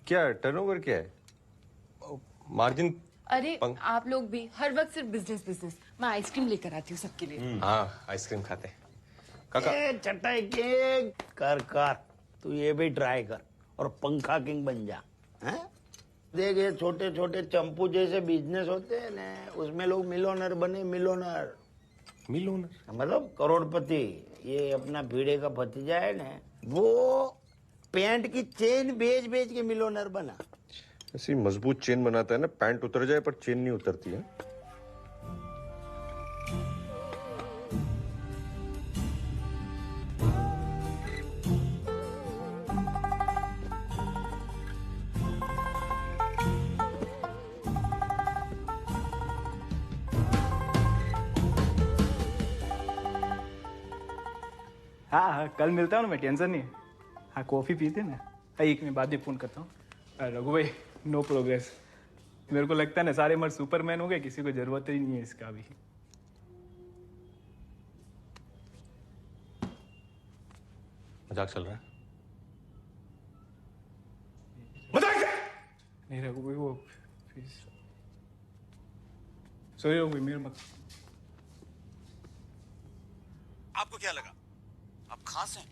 क्या टर्नओवर क्या है? मार्जिन? अरे आप लोग भी हर वक्त सिर्फ बिजनेस बिजनेस। मैं आइसक्रीम लेकर आती हूँ सबके लिए। हाँ, आइसक्रीम खाते हैं। काका चटाई के कर तू ये भी ट्राई कर और पंखा किंग बन जा। हैं? देख ये छोटे छोटे चंपू जैसे बिजनेस होते हैं ना, उसमें लोग मिलोनर बने। मिलोनर मतलब करोड़पति। ये अपना भीड़े का भतीजा है ना, वो पैंट की चेन बेच बेच के मिलोनर बना। ऐसी मजबूत चेन बनाता है ना, पैंट उतर जाए पर चेन नहीं उतरती है। हाँ हाँ, कल मिलता हूँ ना मैं, टेंशन नहीं है। हाँ, कॉफ़ी पीते ना। हाँ, एक मिनट बाद में फ़ोन करता हूँ। रघु भाई, नो प्रोग्रेस। मेरे को लगता है ना सारे मर्द सुपरमैन हो गए, किसी को जरूरत ही नहीं है इसका भी। मजाक चल रहा है? नहीं रघु भाई, वो सॉरी रघु भाई, मेरे मत। आपको क्या लगा आप खास हैं?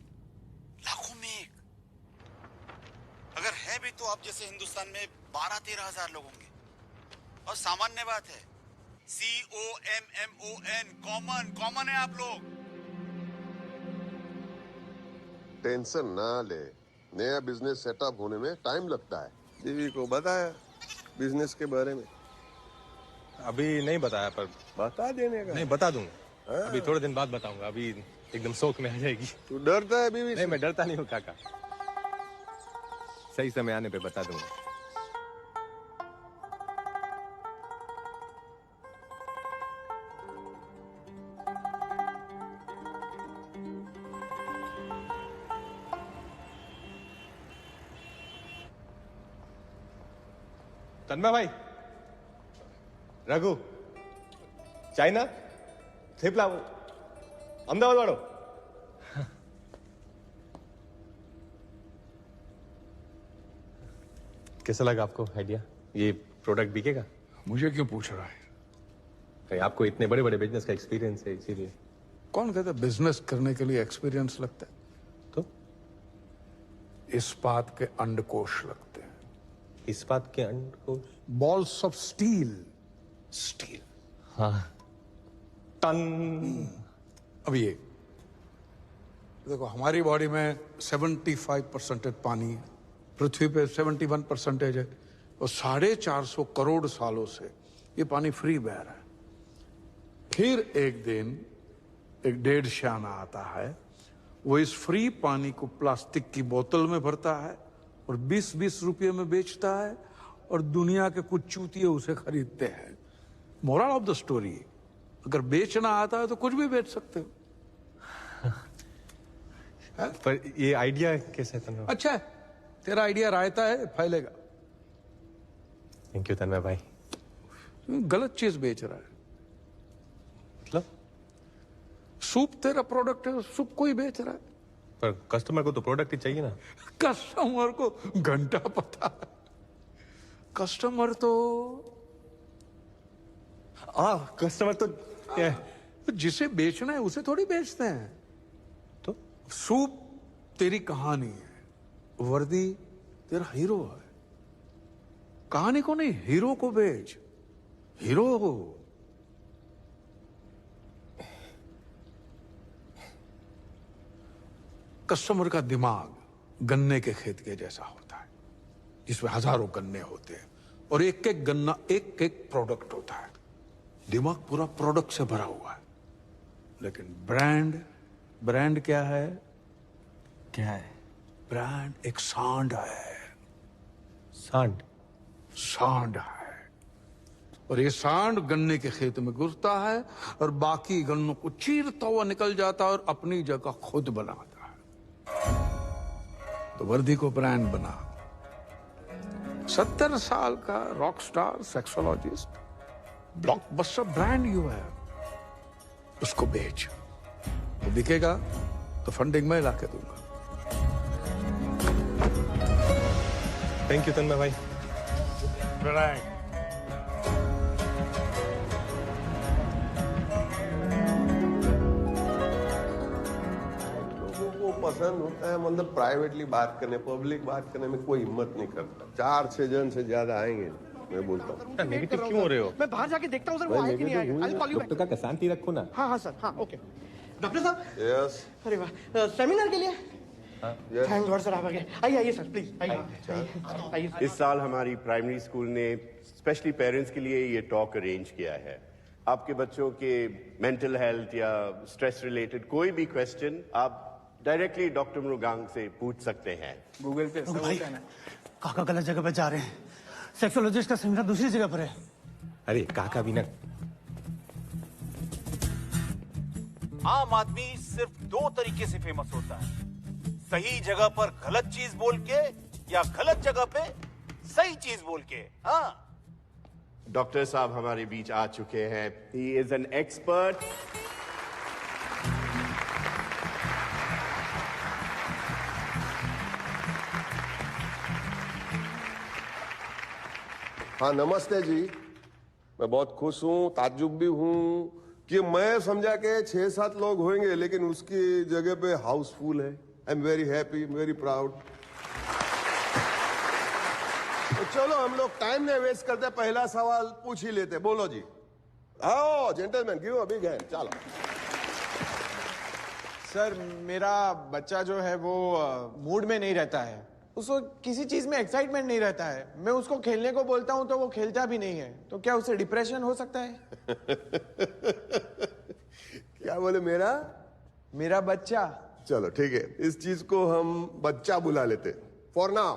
लाखों में एक। अगर है भी तो आप जैसे हिंदुस्तान में 12-13 हजार लोग होंगे। और सामान्य बात है, COMMON, कॉमन है आप लोग। टेंशन ना ले, नया बिजनेस सेटअप होने में टाइम लगता है। बीवी को बताया बिजनेस के बारे में? अभी नहीं बताया, पर बता देने का। नहीं, बता दूंगा। अभी थोड़े दिन बाद बताऊंगा। अभी एकदम शौक में आ जाएगी। तू डरता है बीवी से? नहीं, मैं डरता नहीं हूँ काका। सही समय आने पे बता दूंगा। तन्मय भाई, रघु, चाइना थेपला अहमदाबाद वालों। कैसा लगा आपको आइडिया? ये प्रोडक्ट बिकेगा? मुझे क्यों पूछ रहा है? भाई, आपको इतने बड़े बड़े बिजनेस का एक्सपीरियंस है, इसीलिए। कौन कहता है बिजनेस करने के लिए एक्सपीरियंस लगता है? तो इस्पात के अंडकोश लगते हैं। इस्पात के अंडकोश? Balls of steel. स्टील। हाँ, टन। अब ये देखो, हमारी बॉडी में 75% पानी है, पृथ्वी पे 71% है, और 450 करोड़ सालों से ये पानी फ्री बह रहा है। फिर एक दिन एक डेढ़ श्याना आता है, वो इस फ्री पानी को प्लास्टिक की बोतल में भरता है और 20-20 रुपये में बेचता है, और दुनिया के कुछ चूतिए उसे खरीदते हैं। मोरल ऑफ द स्टोरी, अगर बेचना आता है तो कुछ भी बेच सकते हो। पर ये आइडिया कैसे है तन्मय? अच्छा है, तेरा आइडिया रायता है, फैलेगा। थैंक यू तन्मय भाई। गलत चीज बेच रहा है। मतलब? सूप तेरा प्रोडक्ट है, सूप कोई बेच रहा है। पर कस्टमर को तो प्रोडक्ट ही चाहिए ना। कस्टमर को घंटा पता है। कस्टमर तो कस्टमर तो क्या? जिसे बेचना है उसे थोड़ी बेचते हैं। तो सूप तेरी कहानी है, वर्दी तेरा हीरो है। कहानी को नहीं, हीरो को बेच। हीरो हो। कस्टमर का दिमाग गन्ने के खेत के जैसा होता है, जिसमें हजारों गन्ने होते हैं और एक एक गन्ना एक एक प्रोडक्ट होता है। दिमाग पूरा प्रोडक्ट से भरा हुआ है। लेकिन ब्रांड क्या है? क्या है? ब्रांड एक सांड है। सांड है, और ये सांड गन्ने के खेत में घुसता है और बाकी गन्नों को चीरता हुआ निकल जाता है और अपनी जगह खुद बनाता है। तो वर्दी को ब्रांड बना। 70 साल का rock star sexologist, blockbuster brand you है, उसको बेच। वो बिकेगा तो फंडिंग मैं ला के दूंगा। थैंक यू तन्मय भाई। लोगों को पसंद होता है मतलब प्राइवेटली बात करने, पब्लिक बात करने में कोई हिम्मत नहीं करता। 4-6 जन से ज्यादा आएंगे नहीं, मैं बोलता हूँ। नेगेटिव क्यों हो रहे हो? मैं बाहर जाके देखता हूँ सर, वो आए कि नहीं आए। I'll call you back. Doctor का शांति रखो ना। हाँ हाँ सर, हाँ ओके। डॉक्टर साहब, यस अरे वाह, सेमिनार के लिए यस थैंक गॉड सर, आप आ गए। आइए आइए सर, प्लीज आइए आइए सर। इस साल हमारी प्राइमरी स्कूल ने स्पेशली पेरेंट्स के लिए ये टॉक अरेंज किया है। आपके बच्चों के मेंटल हेल्थ या स्ट्रेस रिलेटेड कोई भी क्वेश्चन आप डायरेक्टली डॉक्टर मृगांक से पूछ सकते हैं। गूगल पे सब होता है ना। काका गलत जगह पे जा रहे हैं। सेक्सोलॉजिस्ट का सेमिनार दूसरी जगह पर है। अरे काका भी ना। आम आदमी सिर्फ 2 तरीके से फेमस होता है, सही जगह पर गलत चीज बोल के या गलत जगह पे सही चीज बोल के। हाँ, डॉक्टर साहब हमारे बीच आ चुके हैं। He is an expert. हाँ नमस्ते जी। मैं बहुत खुश हूँ, ताज्जुब भी हूँ कि मैं समझा के 6-7 लोग होंगे लेकिन उसकी जगह पे हाउसफुल है। I am very happy, very proud. तो चलो हम लोग टाइम नहीं वेस्ट करते, पहला सवाल पूछ ही लेते। बोलो जी। आओ gentleman, give a big hand. चलो सर, मेरा बच्चा जो है वो मूड में नहीं रहता है। उसको किसी चीज में एक्साइटमेंट नहीं रहता है। मैं उसको खेलने को बोलता हूं तो वो खेलता भी नहीं है। तो क्या उसे डिप्रेशन हो सकता है? क्या बोले? मेरा बच्चा। चलो ठीक है, इस चीज को हम बच्चा बुला लेते फॉर नाउ,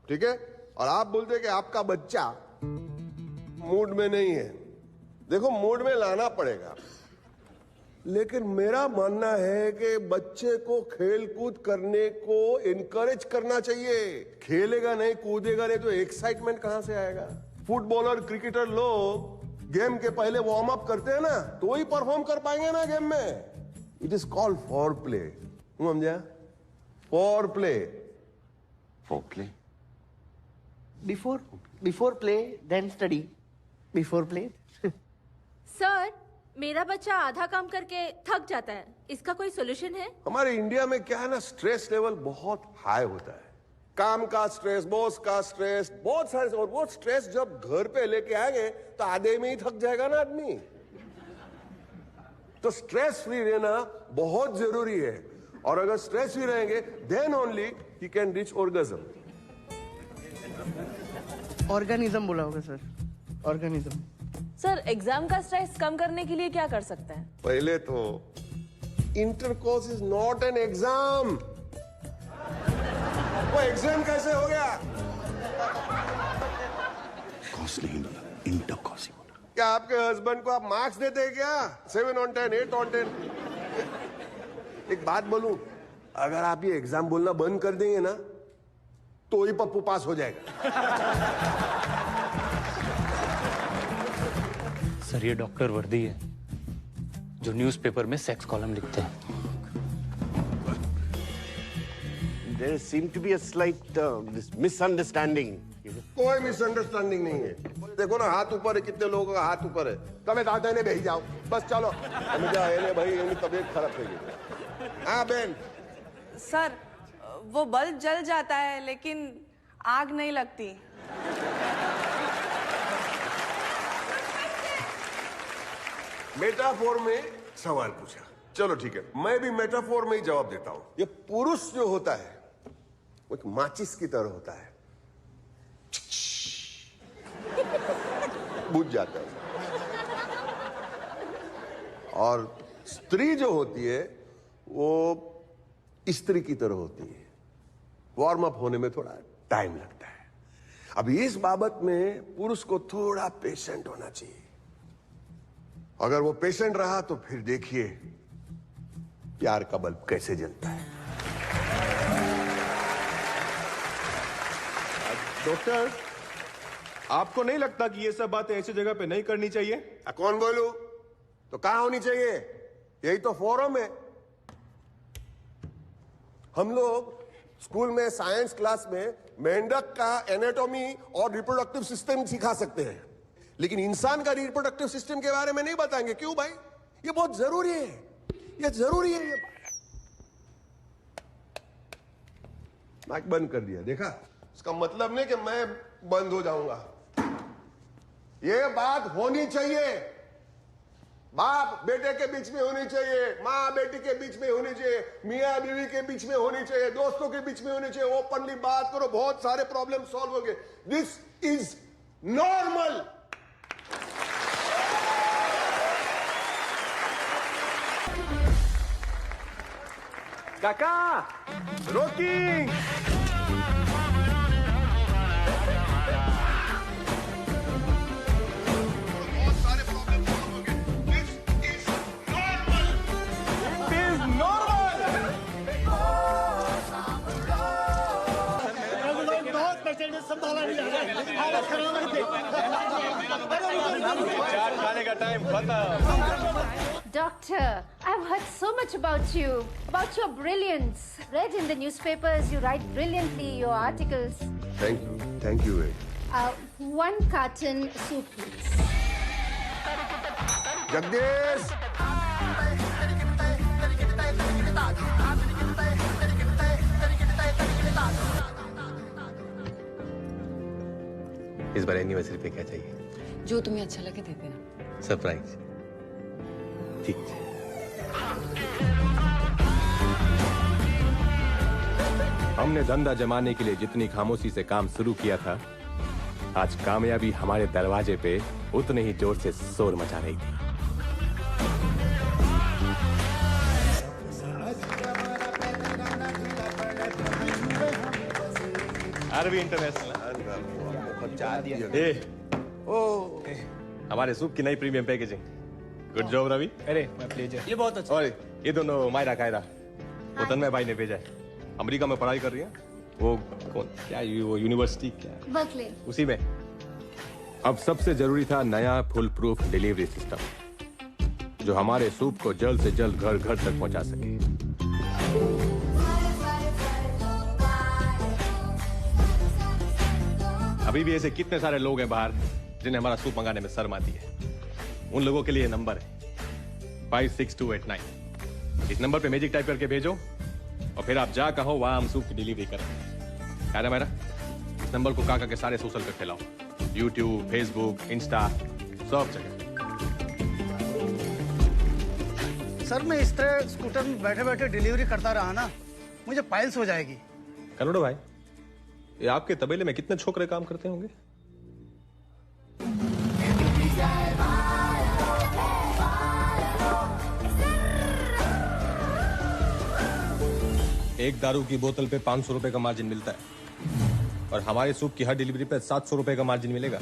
ठीक है। और आप बोलते कि आपका बच्चा मूड में नहीं है। देखो मूड में लाना पड़ेगा, लेकिन मेरा मानना है कि बच्चे को खेल कूद करने को इनकरेज करना चाहिए। खेलेगा नहीं, कूदेगा नहीं तो एक्साइटमेंट कहां से आएगा? फुटबॉलर, क्रिकेटर लोग गेम के पहले वार्म अप करते हैं ना, तो ही परफॉर्म कर पाएंगे ना गेम में। It is called for play. समझा? For play. For play. Before play then study. Before play. Sir, मेरा बच्चा आधा काम करके थक जाता है, इसका कोई सोल्यूशन है? हमारे इंडिया में क्या है ना, स्ट्रेस लेवल बहुत हाई होता है। काम का स्ट्रेस, बॉस का स्ट्रेस, बहुत सारे। और वो स्ट्रेस जब घर पे लेके आएंगे तो आधे में ही थक जाएगा ना आदमी। तो स्ट्रेस फ्री रहना बहुत जरूरी है। और अगर स्ट्रेस फ्री रहेंगे then only he can reach orgasm. Organism बोला होगा सर, ऑर्गेनिज्म। सर, एग्जाम का स्ट्रेस कम करने के लिए क्या कर सकते हैं? पहले तो intercourse is not an exam. वो एग्जाम कैसे हो गया? कॉस नहीं बोला, इंटरकॉस ही बोला। क्या आपके हस्बैंड को आप मार्क्स देते हैं क्या? 7 on 10, 8 on 10? एक बात बोलूं, अगर आप ये एग्जाम बोलना बंद कर देंगे ना तो ही पप्पू पास हो जाएगा। सर, ये डॉक्टर वर्दी है जो न्यूज़पेपर में सेक्स कॉलम लिखते हैं। There seemed to be a slight this misunderstanding. कोई मिसअंडरस्टैंडिंग नहीं है। देखो ना, हाथ ऊपर है, कितने लोगों का हाथ ऊपर है। तबे दादा ने भेज जाओ बस। चलो जा भाई, तबीयत खराब થઈ। हाँ बहन। सर, वो बल्ब जल जाता है लेकिन आग नहीं लगती। मेटाफोर में सवाल पूछा, चलो ठीक है, मैं भी मेटाफोर में ही जवाब देता हूं। ये पुरुष जो होता है वो एक माचिस की तरह होता है, बुझ जाता है। और स्त्री जो होती है वो स्त्री की तरह होती है, वार्म अप होने में थोड़ा टाइम लगता है। अब इस बाबत में पुरुष को थोड़ा पेशेंट होना चाहिए। अगर वो पेशेंट रहा तो फिर देखिए प्यार का बल्ब कैसे जलता है। डॉक्टर, आपको नहीं लगता कि ये सब बातें ऐसी जगह पे नहीं करनी चाहिए? कौन बोलू? तो कहां होनी चाहिए? यही तो फोरम है। हम लोग स्कूल में साइंस क्लास में मेंढक का एनाटॉमी और रिप्रोडक्टिव सिस्टम सिखा सकते हैं, लेकिन इंसान का रिप्रोडक्टिव सिस्टम के बारे में नहीं बताएंगे। क्यों भाई? ये बहुत जरूरी है, ये जरूरी है। ये माइक बंद कर दिया, देखा? इसका मतलब नहीं कि मैं बंद हो जाऊंगा। ये बात होनी चाहिए, बाप बेटे के बीच में होनी चाहिए, माँ बेटी के बीच में होनी चाहिए, मियाँ बीवी के बीच में होनी चाहिए, दोस्तों के बीच में होनी चाहिए। ओपनली बात करो, बहुत सारे प्रॉब्लम सॉल्व हो गए। This is normal. काका, रोकिंग। खाने का टाइम खत्म। Doctor, I've heard so much about you, about your brilliance. Read in the newspapers, you write brilliantly, your articles. Thank you. One carton soup, please. Jagdish, इस बार anniversary पे क्या चाहिए? जो तुम्हें अच्छा लगे दे देना। सरप्राइज। ठीक है। हमने धंधा जमाने के लिए जितनी खामोशी से काम शुरू किया था, आज कामयाबी हमारे दरवाजे पे उतने ही जोर से शोर मचा रही थी। RV international. हमारे सूप की नई premium packaging. Good job Ravi. अरे मैं प्लेजर। ये बहुत अच्छा। और ये दोनों मायरा कायरा, वो तन्मय भाई ने भेजा है। अमेरिका में पढ़ाई कर रही है। वो कौन क्या वो यूनिवर्सिटी क्या बर्कले। उसी में। अब सबसे जरूरी था नया फुल प्रूफ डिलीवरी सिस्टम, जो हमारे सूप को जल्द से जल्द घर घर तक पहुंचा सके। अभी भी ऐसे कितने सारे लोग हैं बाहर जिन्हें हमारा सूप मंगाने में शर्म आती है। उन लोगों के लिए नंबर है 56289। इस नंबर पे मैजिक टाइप करके भेजो और फिर आप जा कहो वहां हम सूप की डिलीवरी करें। क्या ना मेरा? इस नंबर को काका के सारे सोशल पे फैलाओ, यूट्यूब, फेसबुक, इंस्टा, सब जगह। सर मैं इस तरह स्कूटर में बैठे बैठे डिलीवरी करता रहा ना, मुझे पाइल्स हो जाएगी। करोड़ो भाई, ये आपके तबेले में कितने छोकरे काम करते होंगे? एक दारू की बोतल पे 500 रुपए का मार्जिन मिलता है और हमारे सूप की हर डिलीवरी पे 700 रुपए का मार्जिन मिलेगा।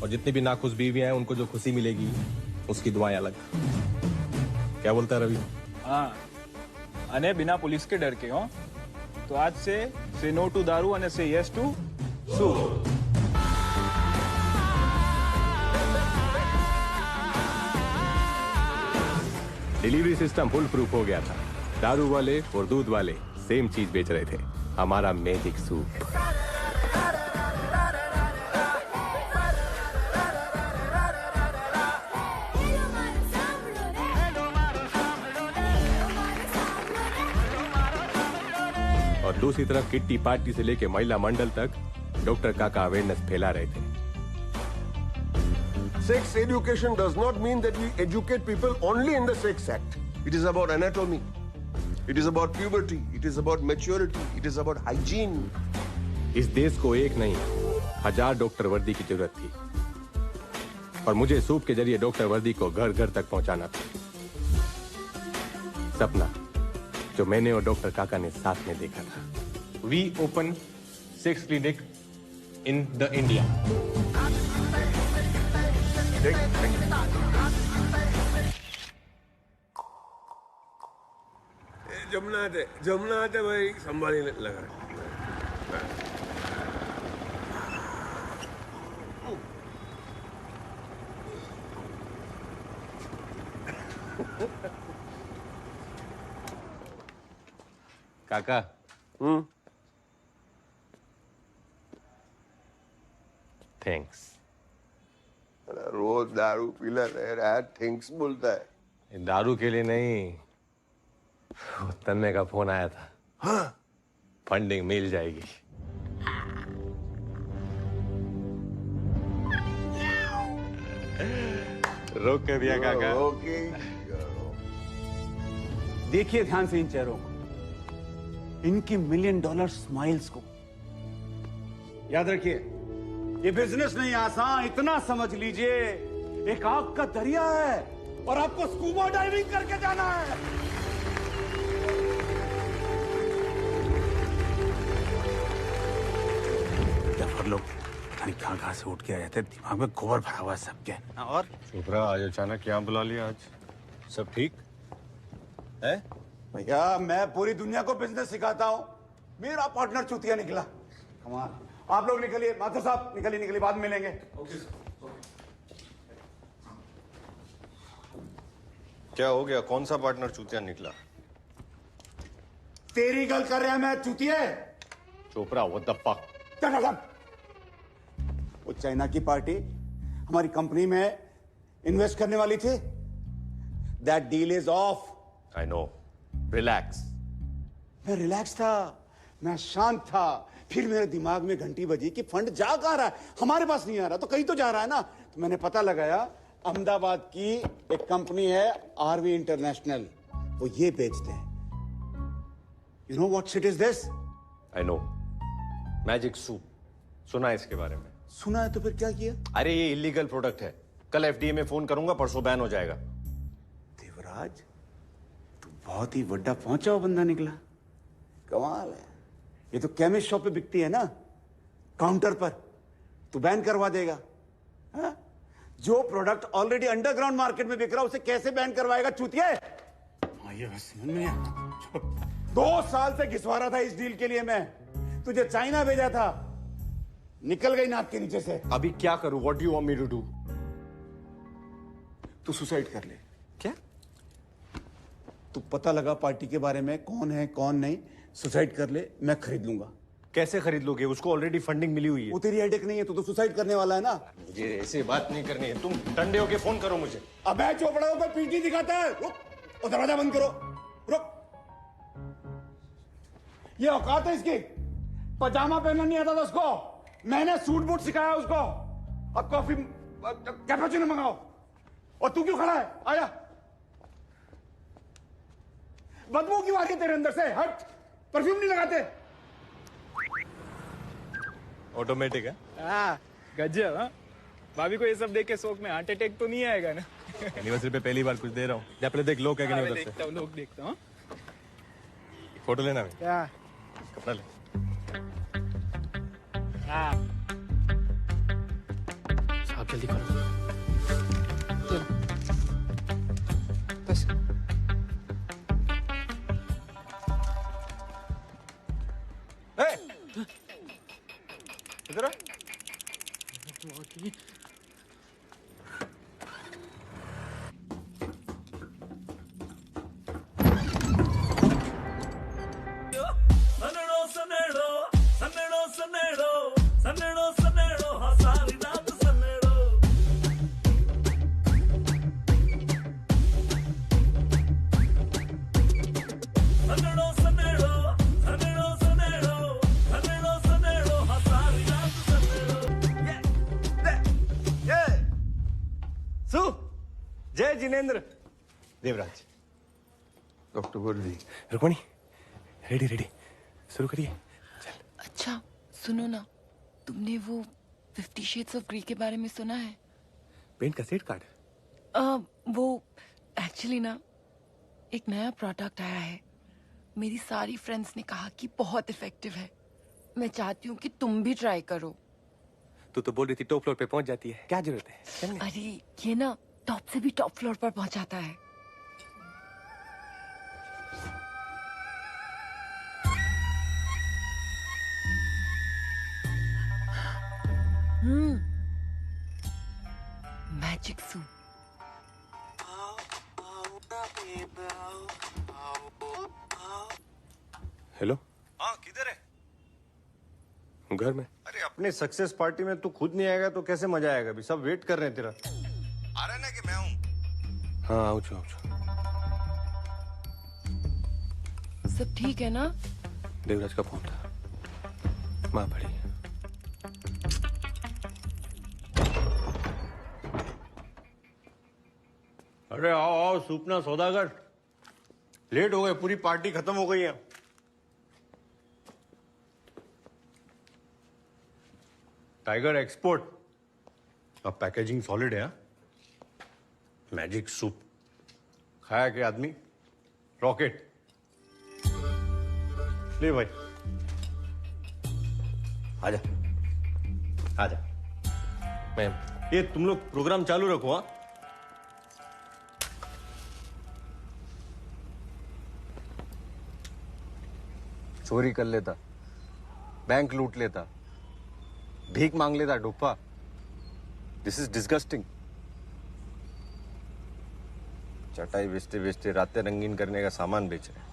और जितनी भी नाखुश बीवियां हैं उनको जो खुशी मिलेगी उसकी दुआएं अलग। क्या बोलता है रवि? हाँ, अने बिना पुलिस के डर के हो तो आज से नो टू दारू અને say yes to soup. Delivery system full proof हो गया था। दारू वाले और दूध वाले सेम चीज बेच रहे थे, हमारा मैजिक सूप। और दूसरी तरफ किट्टी पार्टी से लेके महिला मंडल तक डॉक्टर काका अवेयरनेस फैला रहे थे। Sex education does not mean that we educate people only in the sex act. It is about anatomy. It is about puberty. It is about maturity. It is about hygiene. इस देश को एक नहीं 1000 doctor वर्दी की जरूरत थी और मुझे सूप के जरिए डॉक्टर वर्दी को घर घर तक पहुंचाना था। सपना जो मैंने और डॉक्टर काका ने साथ में देखा था। We open sex clinic in the India. Jamuna आते भाई संभालने लगा। काका थैंक्स। रोज दारू पीला रह रहा है, थिंग्स बोलता है। ये दारू के लिए नहीं, तन्ने का फोन आया था। हाँ? फंडिंग मिल जाएगी। रोक कर दिया काका। देखिए ध्यान से इन चेहरों को, इनकी $1 मिलियन स्माइल्स को। याद रखिए, ये बिजनेस नहीं आसान, इतना समझ लीजिए एक आग का दरिया है और आपको स्कूबा डाइविंग करके जाना है। डफर लोग पता नहीं कहां से उठ के आए थे, दिमाग में गोबर भरा हुआ है सबके। और चोपड़ा आज अचानक क्या बुला लिया? आज सब ठीक है? भैया मैं पूरी दुनिया को बिजनेस सिखाता हूं, मेरा पार्टनर चूतिया निकला। कमाल। आप लोग निकलिए, माथुर साहब निकलिए निकलिए, बाद में मिलेंगे। क्या हो गया? कौन सा पार्टनर चूतिया निकला? तेरी गल कर रहा मैं चूतिया। Chopra what the fuck? वो चाइना की पार्टी हमारी कंपनी में इन्वेस्ट करने वाली थी। That deal is of. I know, relax. मैं रिलैक्स था, मैं शांत था, फिर मेरे दिमाग में घंटी बजी कि फंड जा कहां रहा है, हमारे पास नहीं आ रहा तो कहीं तो जा रहा है ना। तो मैंने पता लगाया, अहमदाबाद की एक कंपनी है आरवी इंटरनेशनल, वो ये बेचते हैं। You know what shit is this? I know, magic soup. सुना है इसके बारे में? सुना है तो फिर क्या किया? अरे ये इलीगल प्रोडक्ट है, कल एफडीए में फोन करूंगा, परसों बैन हो जाएगा। देवराज तू बहुत ही बड़ा पहुंचा हुआ बंदा निकला, कमाल है। ये तो केमिस्ट शॉप पे बिकती है ना, काउंटर पर, तू बैन करवा देगा? हा? जो प्रोडक्ट ऑलरेडी अंडरग्राउंड मार्केट में बिक रहा उसे कैसे बैन करवाएगा चूतिया? ये बस समझ में नहीं आता। 2 साल से घिसवा रहा था इस डील के लिए मैं, तुझे चाइना भेजा था, निकल गई नाक के नीचे से। अभी क्या करूं? What do you want me to do? तू सुसाइड कर ले। क्या? तू पता लगा पार्टी के बारे में, कौन है कौन नहीं, सुसाइड कर ले, मैं खरीद लूंगा। कैसे खरीद लोगे? उसको ऑलरेडी फंडिंग मिली हुई है। वो तेरी हेडेक नहीं है, तू तो सुसाइड करने वाला है ना। मुझे ऐसे बात नहीं करनी है, तुम ठंडे होके फोन करो मुझे। अबे चोपड़ा को पीटी दिखाता है, रुक, और दरवाजा बंद करो, रुक। ये औकात है इसकी, पजामा पहनना नहीं आता था उसको, मैंने सूट बूट सिखाया उसको। अब कॉफी कैपुचिनो मंगाओ। और तू क्यों खड़ा है? आया, बदबू क्यों आ रही है तेरे अंदर से? हट, परफ्यूम नहीं लगाते? ऑटोमेटिक है। हाँ गजब। हाँ भाभी को ये सब देख के शौक में हार्ट अटैक तो नहीं आएगा ना? एनिवर्सरी पे पहली बार कुछ दे रहा हूँ। या पहले देख, लोग है कि नहीं उधर से? देखता हूँ, लोग देखता हूँ। फोटो लेना है? क्या? कपड़ा ले। हाँ साहब जल्दी करो। चलो बस। इधर आ। जय जिनेंद्र। देवराज। डॉक्टर बोली रुक्मणी, रेडी रेडी, शुरू करिए। अच्छा सुनो ना, तुमने वो 50 शेड्स ऑफ ग्रे के बारे में सुना है? पेंट का सेट कार्ड? वो एक्चुअली ना एक नया प्रोडक्ट आया है, मेरी सारी फ्रेंड्स ने कहा कि बहुत इफेक्टिव है। मैं चाहती हूँ कि तुम भी ट्राई करो। तू तो बोल रही थी टॉप फ्लोर पे पहुंच जाती है, क्या जरूरत है? चलने। अरे ये ना टॉप से भी टॉप फ्लोर पर पहुंचाता है। Magic soup. हेलो, हाँ किधर है? घर में। अरे अपने सक्सेस पार्टी में तू खुद नहीं आएगा तो कैसे मजा आएगा? अभी सब वेट कर रहे हैं तेरा। आ रहा है ना कि मैं हूँ? हाँ आओ छो। सब ठीक है ना? देवराज का फोन था, माँ पड़ी। अरे आओ आओ सूपना सौदागर, लेट हो गए, पूरी पार्टी खत्म हो गई है। टाइगर एक्सपोर्ट, अब पैकेजिंग सॉलिड है। मैजिक सूप खाया के आदमी रॉकेट। ले भाई आजा आजा। मैम ये तुम लोग प्रोग्राम चालू रखो। हाँ चोरी कर लेता, बैंक लूट लेता, भीख मांग लेता डुप्पा। This is disgusting. चटाई बेचते बेचते रातें रंगीन करने का सामान बेच रहे।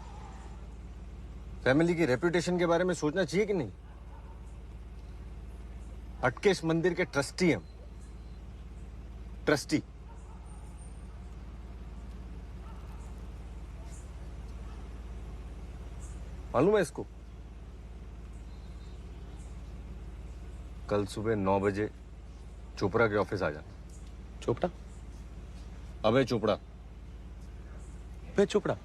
फैमिली की रेपुटेशन के बारे में सोचना चाहिए कि नहीं? अटकेश मंदिर के ट्रस्टी हम, ट्रस्टी। मालूम है इसको? कल सुबह 9 बजे चोपड़ा के ऑफिस आ जाना। चोपड़ा? अबे चोपड़ा। अबे चोपड़ा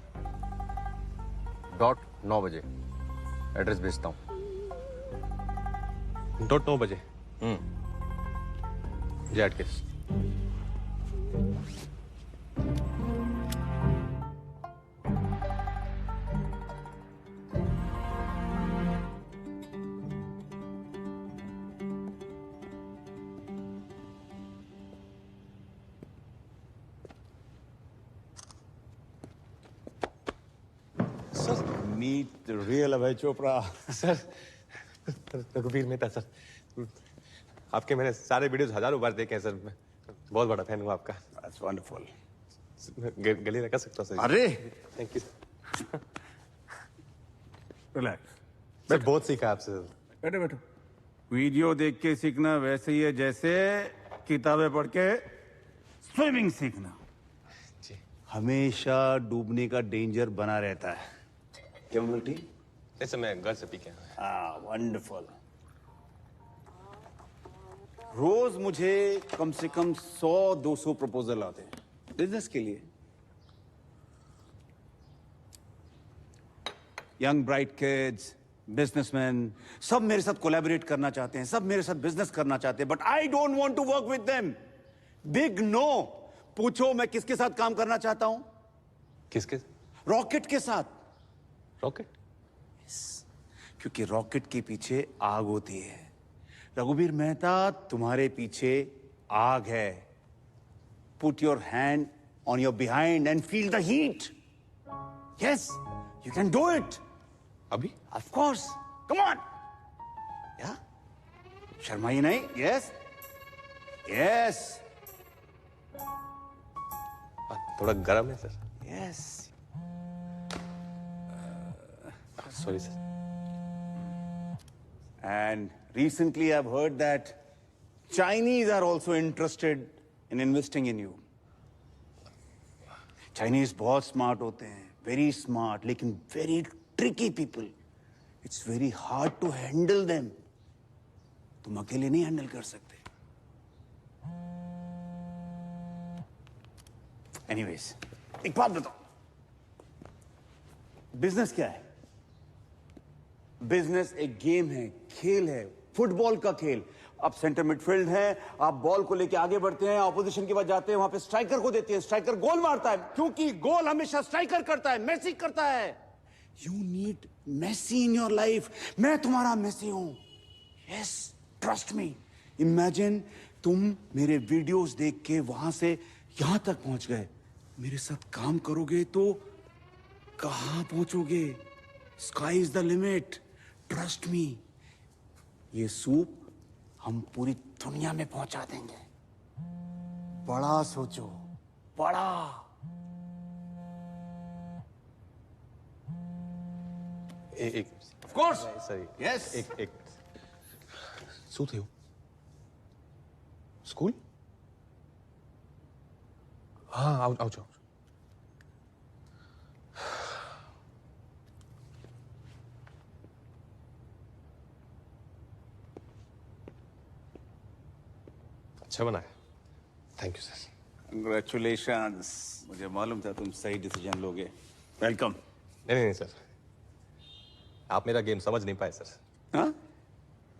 .9 बजे एड्रेस भेजता हूँ। .9 बजे। जय अटकेश। मीट रियल अभय चोपड़ा। सर रघुवीर मेहता सर, आपके मैंने सारे वीडियोस हजारों बार देखे हैं सर। मैं बहुत बड़ा फैन हूँ आपका। That's wonderful. गले लगा सकता हूँ सर? अरे थैंक यू रिलैक्स। सर बहुत सीखा आपसे सर। बैठो बैठो। वीडियो देख के सीखना वैसे ही है जैसे किताबें पढ़ के स्विमिंग सीखना। हमेशा डूबने का डेंजर बना रहता है। क्या मिलती? ऐसे मैं घर से पी के आया। वंडरफुल। रोज मुझे कम से कम 100-200 प्रपोजल आते हैं बिजनेस के लिए। यंग ब्राइट किड्स, बिजनेसमैन, सब मेरे साथ कोलैबोरेट करना चाहते हैं, सब मेरे साथ बिजनेस करना चाहते हैं, but I don't want to work with them. Big no. पूछो मैं किसके साथ काम करना चाहता हूं? किसके? रॉकेट के साथ। रॉकेट? क्योंकि रॉकेट के पीछे आग होती है। रघुवीर मेहता, तुम्हारे पीछे आग है। Put your hand on your behind and feel the heat. Yes, you can do it. अभी? Of course, come on. या शर्माइए नहीं। Yes yes. थोड़ा गर्म है sir. Yes. Sorry sir. And recently I've heard that Chinese are also interested in investing in you. Chinese बहुत smart होते हैं, very smart, लेकिन very tricky people. It's very hard to handle them. तुम अकेले नहीं हैंडल कर सकते। Anyways, एक बात बताओ, बिजनेस क्या है? बिजनेस एक गेम है, खेल है, फुटबॉल का खेल। आप सेंटर मिडफील्ड हैं, आप बॉल को लेके आगे बढ़ते हैं, ऑपोजिशन के बाद जाते हैं, वहां पे स्ट्राइकर को देते हैं, स्ट्राइकर गोल मारता है, क्योंकि गोल हमेशा स्ट्राइकर करता है, मेसी करता है। You need Messi in your life. मैं तुम्हारा मेसी हूं। Yes, trust me. इमेजिन तुम मेरे वीडियोस देख के वहां से यहां तक पहुंच गए। मेरे साथ काम करोगे तो कहां पहुंचोगे? Sky is the limit. Trust me. ये सूप हम पूरी दुनिया में पहुंचा देंगे। बड़ा सोचो, बड़ा। एक Of course. Sorry Yes. एक શું થયું સ્કૂલ હા આવજો अच्छा बनाया थैंक यू सर Congratulations. मुझे मालूम था तुम सही डिसीजन लोगे. वेलकम. नहीं सर आप मेरा गेम समझ नहीं पाए सर. हाँ?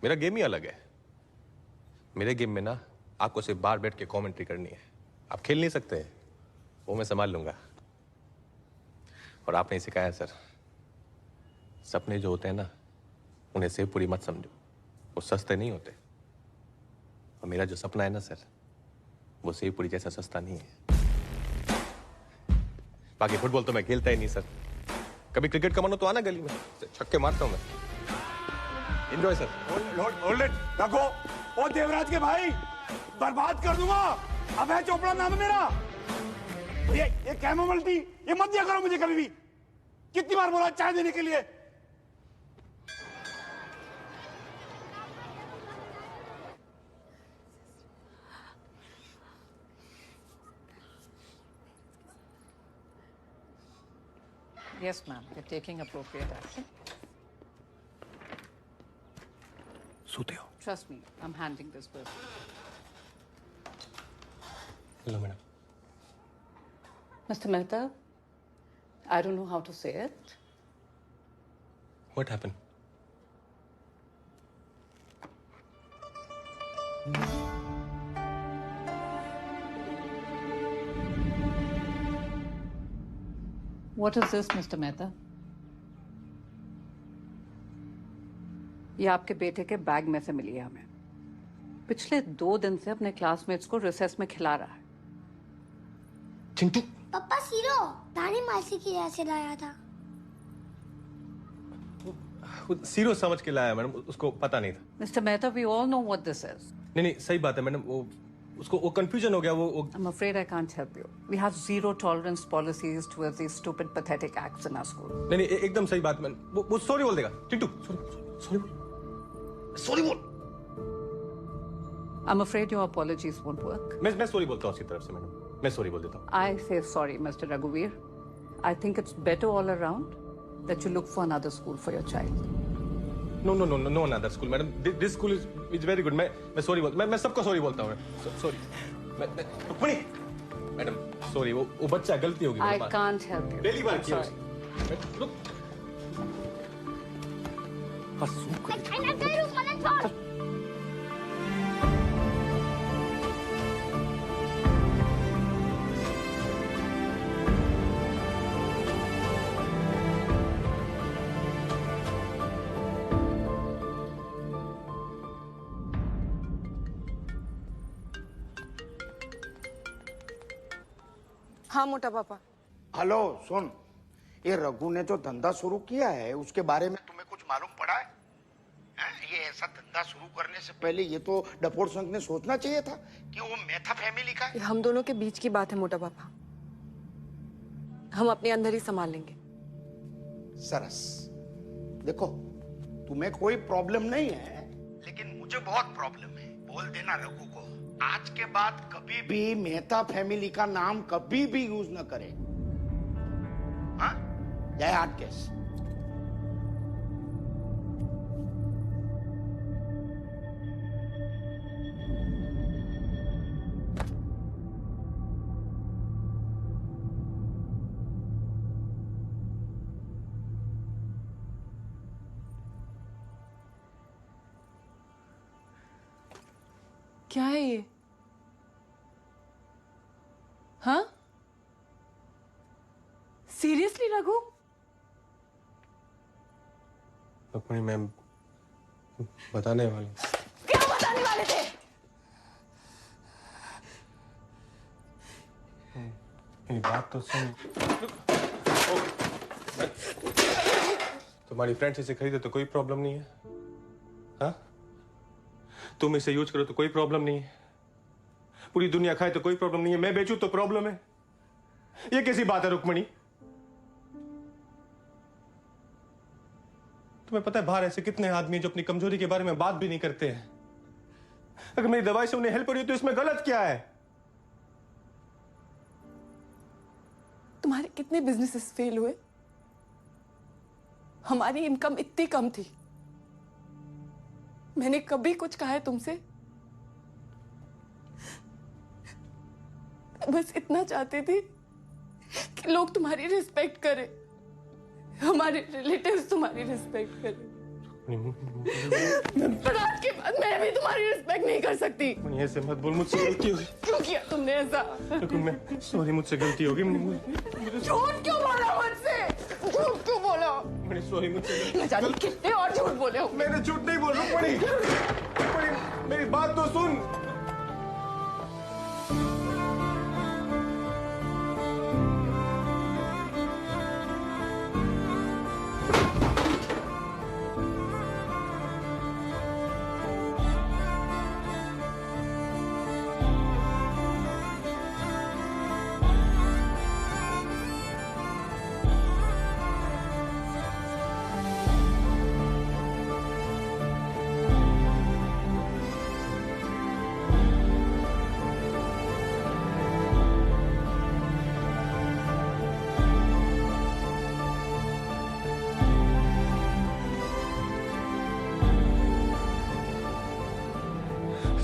मेरा गेम ही अलग है. मेरे गेम में ना आपको सिर्फ बाहर बैठ के कमेंट्री करनी है. आप खेल नहीं सकते. वो मैं संभाल लूंगा. और आपने सिखाया सर सपने जो होते हैं ना उन्हें सेव पूरी मत समझो. वो सस्ते नहीं होते. और मेरा जो सपना है ना सर वो सेव पूरी जैसा सस्ता नहीं है. बाकी फुटबॉल तो मैं खेलता ही नहीं सर. कभी क्रिकेट का मन हो तो आना गली में छक्के मारता हूं मैं. Enjoy sir. Hold it. रखो. ओ देवराज के भाई बर्बाद कर दूंगा. अभय चोपड़ा नाम है मेरा. ये कैमोमाइल टी ये मत दिया करो मुझे कभी भी. कितनी बार बोला चाय देने के लिए. Yes, ma'am. We're taking appropriate action. सूते हो. Trust me, I'm handling this person. Hello madam. Mr. Mehta, I don't know how to say it. What happened? What is this, Mr. Mehta? ये आपके बेटे के बैग में से मिली है हमें. पिछले 2 दिन से अपने क्लासमेट्स को रिसेस में खिला रहा है. चिंटू. पापा सीरो नानी मासी की यहाँ से लाया था. सीरो समझ के लाया मैडम. उसको पता नहीं था. Mr. Mehta, we all know what this is. नहीं सही बात है मैडम. वो कंफ्यूजन हो गया. वो I'm afraid I can't help you. We have zero tolerance policies towards these stupid, pathetic acts in our school. नहीं एकदम सही बात मैडम. वो सॉरी बोल देगा. चिंटू सॉरी बोल. I'm afraid your apologies won't work. मैं सॉरी बोलता हूँ आपकी तरफ से मैडम. मैं सॉरी बोल देता हूँ. I say sorry, Mr. Raghuveer. I think it's better all around that you look for another school for your child. No another school madam. This school is very good. मैं sorry मैं सबको sorry बोलता हूँ. Sorry. Rukmini madam sorry. वो बच्चा गलती होगी. I can't help you. पहली बार किया. हाँ मोटा पापा. हेलो सुन. ये रघु ने जो धंधा शुरू किया है उसके बारे में तुम्हें कुछ मालूम पड़ा है? ये ऐसा धंधा शुरू करने से पहले ये तो डपोर संघ ने सोचना चाहिए था कि वो मेहता फैमिली का है. हम दोनों के बीच की बात है मोटा पापा. हम अपने अंदर ही संभाल लेंगे. सरस. देखो तुम्हें कोई प्रॉब्लम नहीं है लेकिन मुझे बहुत प्रॉब्लम है. बोल देना रघु को आज के बाद कभी भी मेहता फैमिली का नाम कभी भी यूज न करे. हाँ? जय हाटकेश. क्या है ये? हाँ? सीरियसली रघु? रुक्मिणी मैम बताने वाले. क्या बताने वाले थे? मेरी बात तो सुन. तुम्हारी फ्रेंड्स इसे खरीदे तो कोई प्रॉब्लम नहीं है. हाँ? तुम इसे यूज करो तो कोई प्रॉब्लम नहीं है. पूरी दुनिया खाए तो कोई प्रॉब्लम नहीं है. मैं बेचूं तो प्रॉब्लम है. ये कैसी बात है रुक्मिणी? तुम्हें पता है बाहर ऐसे कितने आदमी हैं जो अपनी कमजोरी के बारे में बात भी नहीं करते हैं। अगर मेरी दवाई से उन्हें हेल्प हो रही है तो इसमें गलत क्या है? तुम्हारे कितने बिजनेसेस फेल हुए? हमारी इनकम इतनी कम थी, मैंने कभी कुछ कहा है तुमसे? बस इतना चाहती थी कि लोग तुम्हारी रिस्पेक्ट करें, हमारे रिलेटिव्स तुम्हारी रिस्पेक्ट करें। पर आज के बाद मैं भी तुम्हारी रिस्पेक्ट नहीं कर सकती। ऐसे मत बोल, मुझसे गलती होगी। क्यों किया तुमने ऐसा? मैं सॉरी, मुझसे गलती होगी। झूठ क्यों बोला मुझसे? झूठ क्यों बोला? सॉरी, मुझसे मैं जाने कितने और झूठ बोले हो। मैंने झूठ नहीं बोल रहा। मेरी बात तो सुन।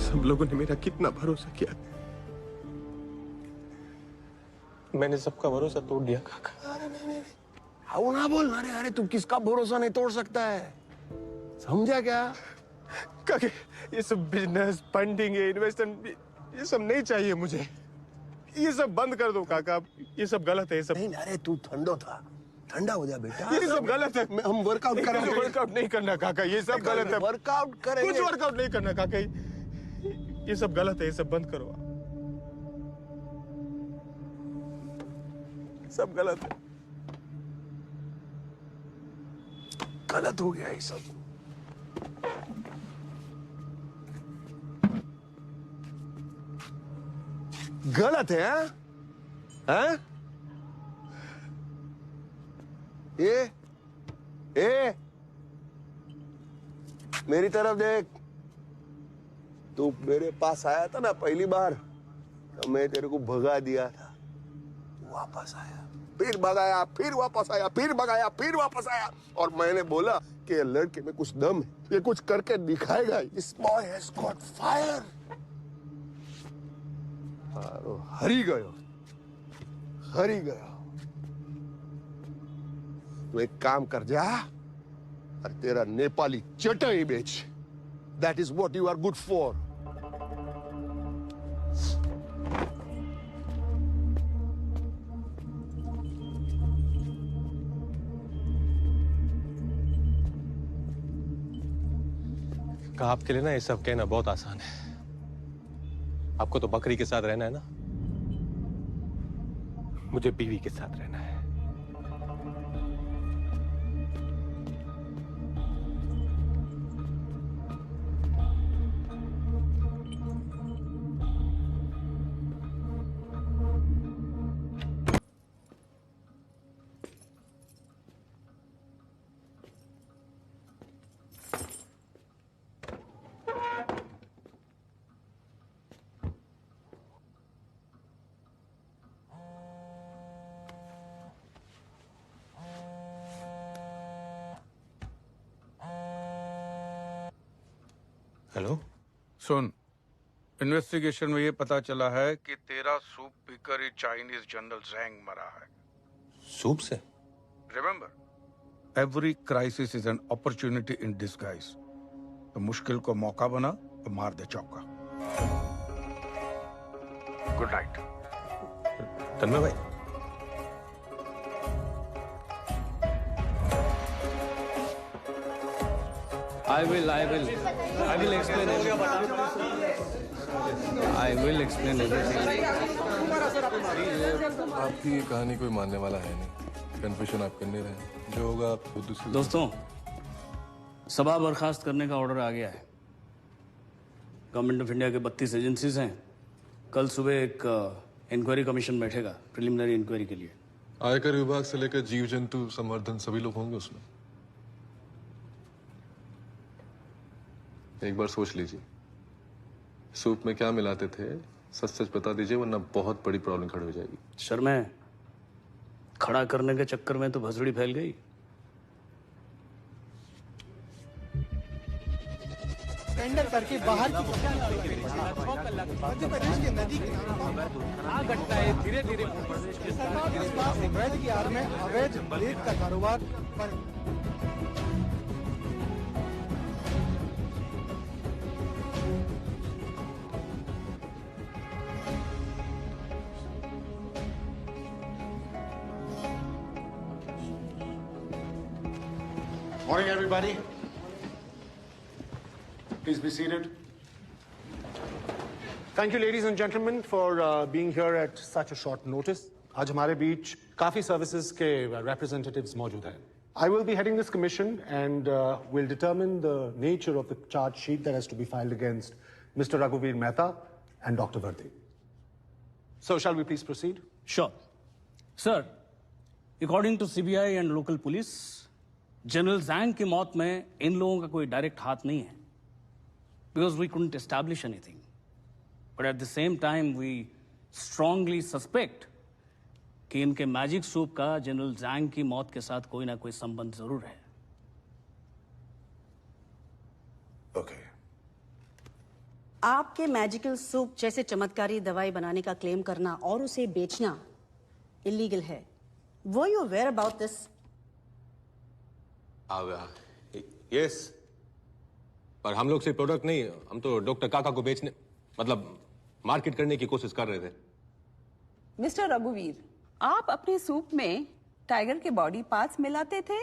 सब लोगों ने मेरा कितना भरोसा किया, मैंने सबका भरोसा तोड़ दिया काका। आओ ना बोल। अरे अरे तू किसका भरोसा नहीं तोड़ सकता है, समझा क्या? काका ये सब बिजनेस फंडिंग इन्वेस्टमेंट ये सब नहीं चाहिए मुझे। ये सब बंद कर दो काका, ये सब गलत है। ये सब नहीं। अरे तू ठंडो था, ठंडा हो जा बेटा। ये सब गलत है। हम वर्कआउट करेंगे। वर्कआउट नहीं करना काका, ये सब गलत है। वर्कआउट करेंगे। कुछ वर्कआउट नहीं करना काका, ये सब गलत है। ये सब बंद करो, सब गलत है। गलत हो गया ये सब। गलत है हाँ? हाँ? ए मेरी तरफ देख। तू मेरे पास आया था ना पहली बार, तो मैं तेरे को भगा दिया था। वापस आया, फिर भगाया, फिर वापस आया, फिर भगाया, फिर वापस आया। और मैंने बोला कि ये लड़के में कुछ दम है, ये कुछ करके दिखाएगा। This boy has got fire। हरी गयो, हरी गयो। तू एक काम कर जा और तेरा नेपाली चटाई बेच। That is what you are good for। आपके लिए ना ये सब कहना बहुत आसान है। आपको तो बकरी के साथ रहना है ना, मुझे बीवी के साथ रहना है। हेलो सुन, इन्वेस्टिगेशन में ये पता चला है कि तेरा सूप पीकर ही चाइनीज जनरल ज़ैंग मरा है। सूप से? Remember, every crisis is an opportunity in disguise. तो मुश्किल को मौका बना तो मार दे चौका। Good night. तन्मय भाई, I will explain everything. I will explain everything. आपकी ये कहानी कोई मानने वाला है नहीं। कन्फेशन आप करने रहे, जो होगा आप खुद दूसरी। दोस्तों, सभा बर्खास्त करने का ऑर्डर आ गया है। गवर्नमेंट ऑफ इंडिया के 32 एजेंसीज हैं। कल सुबह एक इंक्वायरी कमीशन बैठेगा प्रिलिमिनरी इंक्वायरी के लिए। आयकर विभाग से लेकर जीव जंतु संवर्धन सभी लोग होंगे उसमें। एक बार सोच लीजिए, सूप में क्या मिलाते थे, सच सच बता दीजिए, वरना बहुत बड़ी प्रॉब्लम खड़ी हो जाएगी। सर मैं खड़ा करने के चक्कर में तो भसड़ी फैल गई। टेंडर करके बाहर की मध्य प्रदेश के नदी किनारों पर धीरे धीरे सरकार के खिलाफ अवैध की आड़ में अवैध रेत का कारोबार पर Morning, everybody. Please be seated. Thank you, ladies and gentlemen, for being here at such a short notice. आज हमारे बीच काफी services के representatives मौजूद हैं. I will be heading this commission and will determine the nature of the charge sheet that has to be filed against Mr. Raghuveer Mehta and Dr. Vardhi. So, shall we please proceed? Sure. Sir, according to CBI and local police, general जैंग की मौत में इन लोगों का कोई direct हाथ नहीं है, because we couldn't establish anything, but at the same time we strongly suspect कि इनके मैजिक सूप का जनरल जैंग की मौत के साथ कोई ना कोई संबंध जरूर है। Okay. आपके मैजिकल सूप जैसे चमत्कारी दवाई बनाने का क्लेम करना और उसे बेचना इलीगल है। Were you aware about this? Yes, पर हम लोग सिर्फ प्रोडक्ट नहीं, हम तो डॉक्टर काका को बेचने मतलब मार्केट करने की कोशिश कर रहे थे। मिस्टर रघुवीर, आप अपने सूप में टाइगर के बॉडी पार्ट्स मिलाते थे?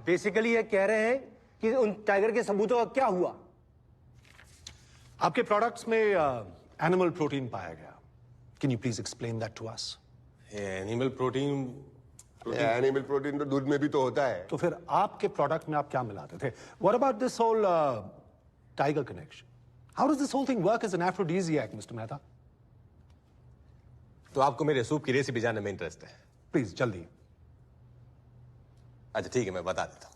बेसिकली ये कह रहे हैं कि उन टाइगर के सबूतों का क्या हुआ? आपके प्रोडक्ट्स में एनिमल प्रोटीन पाया गया। Can you please explain that to us? Animal protein animal protein तो दूध में भी तो होता है। तो फिर आपके प्रोडक्ट में आप क्या मिलाते थे? What about this whole tiger connection? How does this whole thing work as an aphrodisiac, mister Mehta? तो आपको मेरे सूप की रेसिपी जानने में इंटरेस्ट है? प्लीज जल्दी। अच्छा ठीक है, मैं बता देता हूं।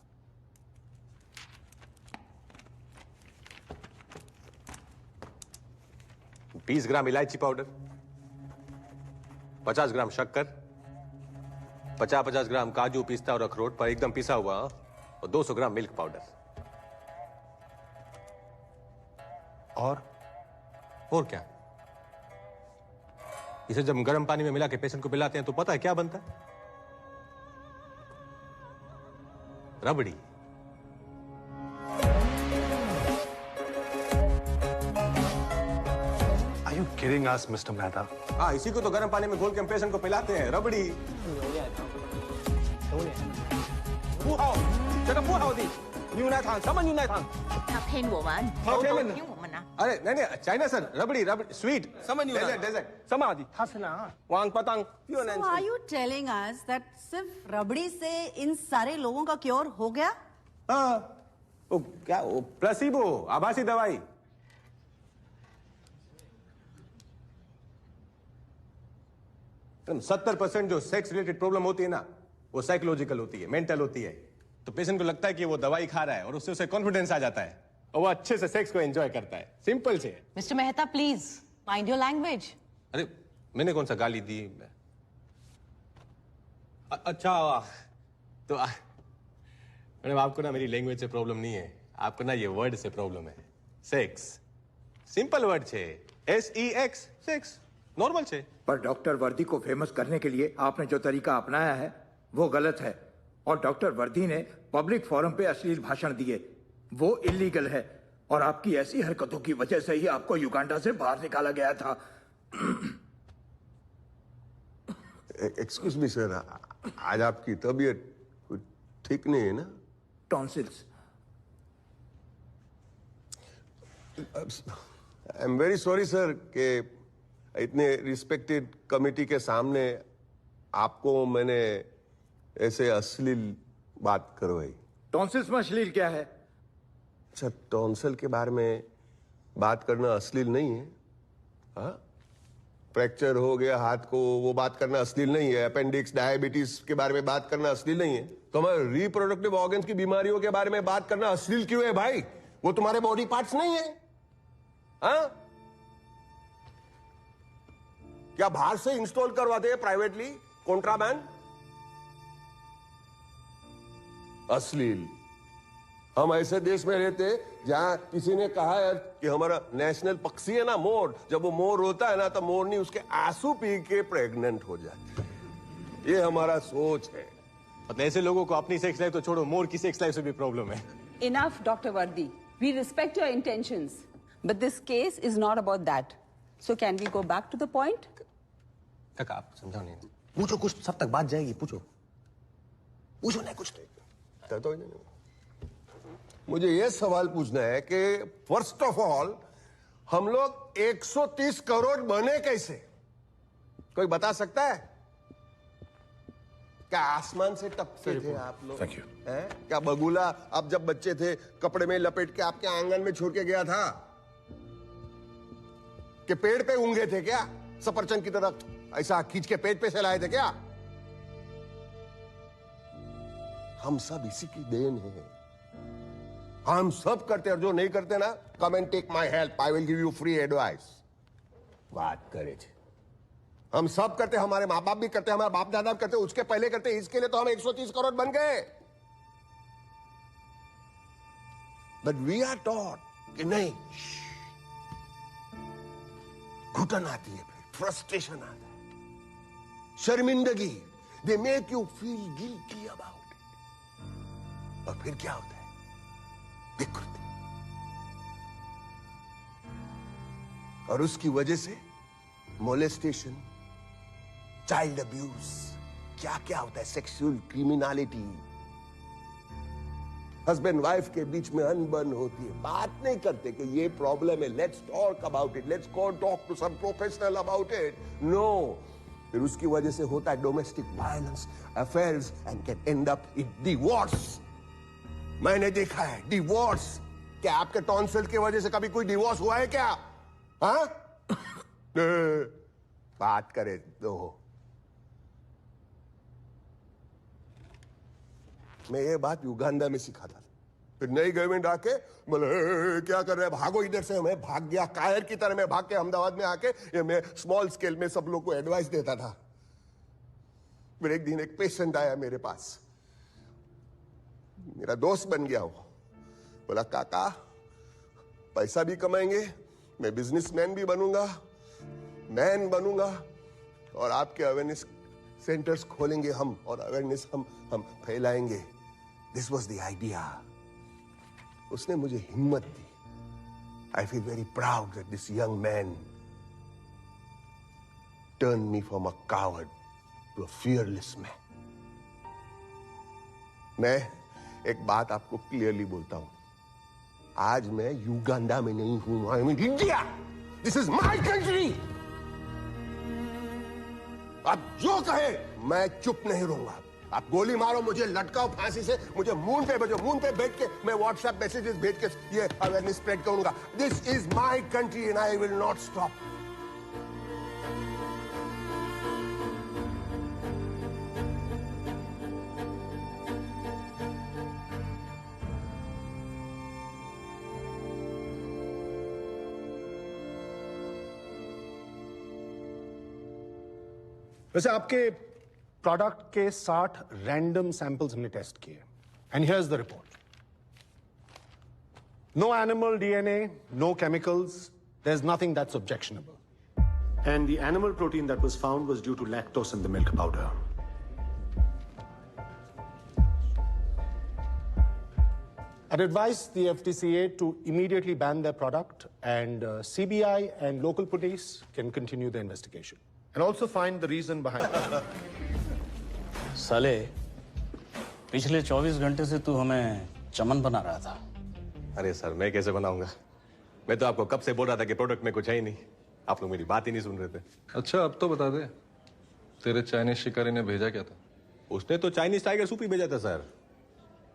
20 ग्राम इलायची पाउडर, 50 ग्राम शक्कर, 50-50 ग्राम काजू, पिस्ता और अखरोट पर एकदम पिसा हुआ, और 200 ग्राम मिल्क पाउडर। और क्या? इसे जब गर्म पानी में मिला के पेशेंट को पिलाते हैं तो पता है क्या बनता है? रबड़ी। Are you kidding us, Mr. Mehta? हाँ, इसी को तो गर्म पानी में घोल के हम पेशेंट को पिलाते हैं, रबड़ी। अरे नहीं नहीं, China sir, rabri rabri sweet dessert. So are you telling us that सिर्फ रबड़ी से इन सारे लोगों का क्योर हो गया? हाँ, वो क्या, वो प्लेसिबो, आभासी दवाई। तुम 70% जो सेक्स रिलेटेड प्रॉब्लम होती है ना, वो साइकोलॉजिकल होती है, मेंटल होती है। तो पेशेंट को लगता है कि वो दवाई खा रहा है और उससे उसे कॉन्फिडेंस आ जाता है और वो अच्छे से सेक्स को एंजॉय करता है। सिंपल से। Mister Mehta, please mind your language. अरे मैंने कौन सा गाली दी? अच्छा तो मैडम, आपको ना मेरी लैंग्वेज से प्रॉब्लम नहीं है, आपको ना ये वर्ड से प्रॉब्लम है। सेक्स सिंपल वर्ड छे, SEX, सेक्स नॉर्मल छे। पर डॉक्टर वर्दी को फेमस करने के लिए आपने जो तरीका अपनाया है वो गलत है, और डॉक्टर वर्दी ने पब्लिक फोरम पे अश्लील भाषण दिए, वो इलीगल है, और आपकी ऐसी हरकतों की वजह से ही आपको युगांडा से बाहर निकाला गया था। एक्सक्यूज मी सर, आज आपकी तबीयत ठीक नहीं है ना? Tonsils. I am very sorry sir कि इतने रिस्पेक्टेड कमिटी के सामने आपको मैंने ऐसे अश्लील बात करवाई। टॉन्सिल्स में अश्लील क्या है? अच्छा, टॉन्सिल के बारे में बात करना अश्लील नहीं है? हाँ, फ्रैक्चर हो गया हाथ को, वो बात करना अश्लील नहीं है। अपेंडिक्स, डायबिटीज के बारे में बात करना अश्लील नहीं है। तो हमारे रिप्रोडक्टिव ऑर्गन्स की बीमारियों के बारे में बात करना अश्लील क्यों है भाई? वो तुम्हारे बॉडी पार्ट्स नहीं है। हाँ, क्या बाहर से इंस्टॉल करवाते हैं प्राइवेटली, कॉन्ट्राबैंड? अश्लील। हम ऐसे देश में रहते जहां किसी ने कहा है कि हमारा नेशनल पक्षी है ना मोर, जब वो मोर होता है ना तो मोरनी उसके आंसू पी के प्रेग्नेंट हो जाती है। ये हमारा सोच है। मतलब ऐसे लोगों को अपनी सेक्स लाइफ तो छोड़ो, मोर की सेक्स लाइफ से भी प्रॉब्लम है। Enough, Dr. Vardi. We respect your intentions, but this case is not about that. So can we go back to the point? तक आप समझाओ नहीं, पूछो कुछ, सब तक बात जाएगी। पूछो पूछो नहीं कुछ तो मुझे ये सवाल पूछना है कि फर्स्ट ऑफ ऑल हम लोग 130 करोड़ बने कैसे? कोई बता सकता है? क्या आसमान से टपके थे आप लोग? Thank you. क्या बगुला आप जब बच्चे थे कपड़े में लपेट के आपके आंगन में छोड़ के गया था? कि पेड़ पे ऊंगे थे क्या सफरचंद की तरह, ऐसा खींच के पेट पे से लाए थे क्या? हम सब इसी की देन है। हम सब करते हैं, जो नहीं करते ना, come and take my help, I will give you free advice. बात करे थे। हम सब करते, हमारे माँ बाप भी करते, हमारे बाप दादा भी करते, उसके पहले करते। इसके लिए तो हम 130 करोड़ बन गए। बट वी आर टॉट कि नहीं, घुटन आती है, फिर फ्रस्ट्रेशन आता है, शर्मिंदगी। They make you feel guilty about it. और फिर क्या होता है? विकृति। और उसकी वजह से मोलेस्टेशन, चाइल्ड अब्यूज, क्या क्या होता है, सेक्सुअल क्रिमिनलिटी, हस्बैंड वाइफ के बीच में अनबन होती है। बात नहीं करते कि ये प्रॉब्लम है, let's talk about it, let's go talk to some professional about it. No, फिर उसकी वजह से होता है domestic violence, affairs, and can end up in divorce. मैंने देखा है डिवोर्स। क्या आपके टॉन्सिल की वजह से कभी कोई डिवोर्स हुआ है क्या? हाँ? बात करे दो। मैं ये बात युगांडा में सीखा था। फिर नई गवर्नमेंट आके बोले क्या कर रहे हैं, भागो इधर से। मैं भाग गया, कायर की तरह मैं भाग के अहमदाबाद में आके ये मैं स्मॉल स्केल में सब लोग को एडवाइस देता था। फिर एक दिन एक पेशेंट आया मेरे पास, मेरा दोस्त बन गया। वो बोला काका पैसा भी कमाएंगे, मैं बिजनेसमैन भी बनूंगा, मैन बनूंगा, और आपके अवेयरनेस सेंटर्स खोलेंगे हम, और अवेयरनेस हम फैलाएंगे। This was the idea. उसने मुझे हिम्मत दी। I feel very proud that this young man turn me from a coward to a fearless man. मैं एक बात आपको क्लियरली बोलता हूं, आज मैं युगांडा में नहीं हूं, I am in India. This is my country. आप जो कहे मैं चुप नहीं रहूंगा। आप गोली मारो, मुझे लटकाओ फांसी से, मुझे मून पे भेजो, मून पे बैठ के मैं व्हाट्सएप मैसेजेस भेज के ये अवेयरनेस स्प्रेड करूंगा। This is my country and I will not stop. वैसे आपके प्रोडक्ट के 60 रैंडम सैंपल्स हमने टेस्ट किए, and here is the report. No animal DNA, no chemicals, there is nothing that's objectionable. And the animal protein that was found was due to lactose in the milk powder. I'd advise the FDCA to immediately ban their product, and CBI and local police can continue the investigation. And also find the reason behind साले, पिछले 24 घंटे से तू हमें चमन बना रहा था। अरे सर, मैं कैसे बनाऊंगा? मैं तो आपको कब से बोल रहा था कि प्रोडक्ट में कुछ है ही नहीं। आप लोग मेरी बात ही नहीं सुन रहे थे। अच्छा अब तो बता दे, तेरे चाइनीज शिकारी ने भेजा क्या था? उसने तो चाइनीज टाइगर सूप ही भेजा था सर,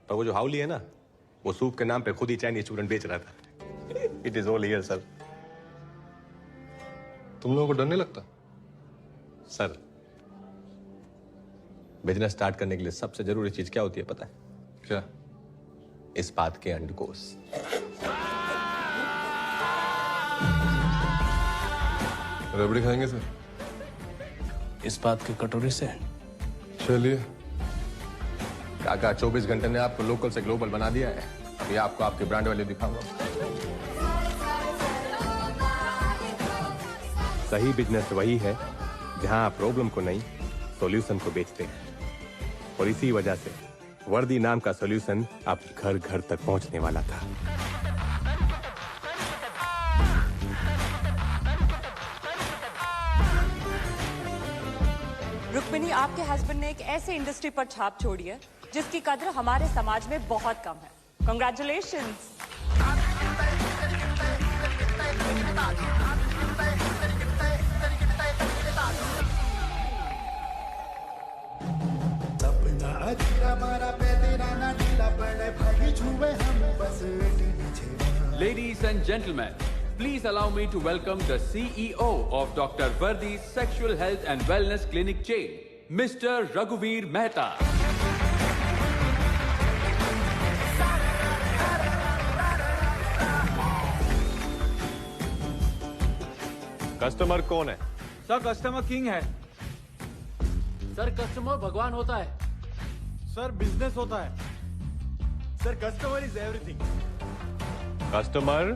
पर वो जो हाउली है ना, वो सूप के नाम पे खुद ही चाइनीज चूरन बेच रहा था। It is all here sir. तुम लोगों को डर नहीं लगता? सर, बिजनेस स्टार्ट करने के लिए सबसे जरूरी चीज क्या होती है पता है? क्या? इस बात के अंडकोश। रबड़ी खाएंगे सर? इस बात की कटोरी से। चलिए। काका 24 घंटे ने आपको लोकल से ग्लोबल बना दिया है। अभी आपको आपकी ब्रांड वैल्यू दिखाऊंगा। सही बिजनेस वही है जहां आप प्रॉब्लम को नहीं, सॉल्यूशन को बेचते हैं। और इसी वजह से वर्दी नाम का सॉल्यूशन अब घर घर तक पहुंचने वाला था। रुक्मिणी, आपके हस्बैंड ने एक ऐसे इंडस्ट्री पर छाप छोड़ी है जिसकी कद्र हमारे समाज में बहुत कम है। Congratulations! Ladies and gentlemen, please allow me to welcome the CEO of Dr. Vardi's Sexual Health and Wellness Clinic chain, Mr. Raghuveer Mehta. Customer कौन है? सर, कस्टमर किंग है। सर, कस्टमर भगवान होता है। सर, बिजनेस होता है। Sir, customer is everything. Customer